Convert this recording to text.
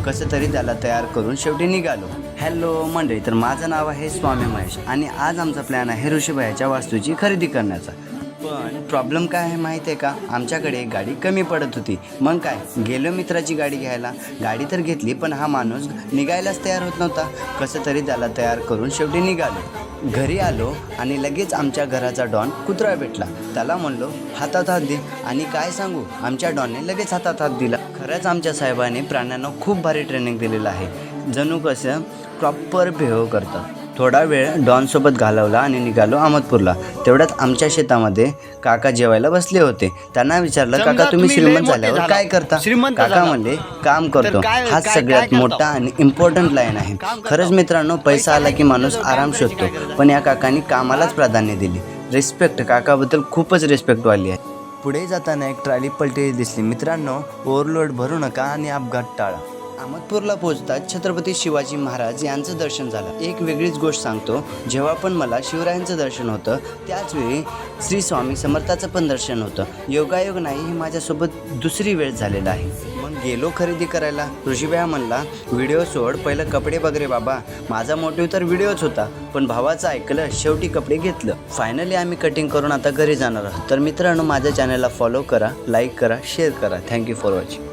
कसं तरी त्याला तयार करून शेवटी निघालो. हॅलो मंडळी, तर माझं नाव आहे स्वामी महेश आणि आज आमचा प्लॅन आहे ऋषीबाईच्या वास्तूची खरेदी करण्याचा. पण प्रॉब्लेम काय आहे माहीत आहे का, आमच्याकडे गाडी कमी पडत होती. मग काय, गेलो मित्राची गाडी घ्यायला. गाडी तर घेतली, पण हा माणूस निघायलाच तयार होत नव्हता. कसं तरी त्याला तयार करून शेवटी निघालो. घरी आलो आणि लगेच आमच्या घराचा डॉन कुत्रा भेटला. त्याला म्हणलो हातात हात दे, आणि काय सांगू, आमच्या डॉनने लगेच हातात हात दिला. खरंच आमच्या साहेबांनी प्राण्यांना खूप भारी ट्रेनिंग दिलेलं आहे. जणू कसं प्रॉपर बिहेव करतात. थोडा वेळ डॉनसोबत घालवला आणि निघालो अहमदपूरला. तेवढ्यात आमच्या शेतामध्ये काका जेवायला बसले होते. त्यांना विचारलं, काका तुम्ही श्रीमंत झाल्यावर काय करता? काका म्हणले, काम करतो. हा सगळ्यात मोठा आणि इम्पॉर्टंट लाईन आहे. खरंच मित्रांनो, पैसा आला की माणूस आराम शोधतो, पण या काकांनी कामालाच प्राधान्य दिले. रिस्पेक्ट, काकाबद्दल खूपच रिस्पेक्टवाली आहे. पुढे जाताना एक ट्रॉली पलटी दिसली. मित्रांनो, ओव्हरलोड भरू नका आणि अपघात टाळा. अहमदपूरला पोहोचताच छत्रपती शिवाजी महाराज यांचं दर्शन झालं. एक वेगळीच गोष्ट सांगतो, जेव्हा पण मला शिवरायांचं दर्शन होतं त्याचवेळी श्री स्वामी समर्थाचं पण दर्शन होतं. योगायोग नाही, ही माझ्यासोबत दुसरी वेळ झालेला आहे. मग गेलो खरेदी करायला. ऋषीबाई म्हणला, व्हिडिओ सोड, पहिलं कपडे बघ रे बाबा. माझा मोटिव्ह तर व्हिडिओच होता, पण भावाचं ऐकलं, शेवटी कपडे घेतलं. फायनली आम्ही कटिंग करून आता घरी जाणार आहोत. तर मित्रांनो, माझ्या चॅनलला फॉलो करा, लाईक करा, शेअर करा. Thank you for watching.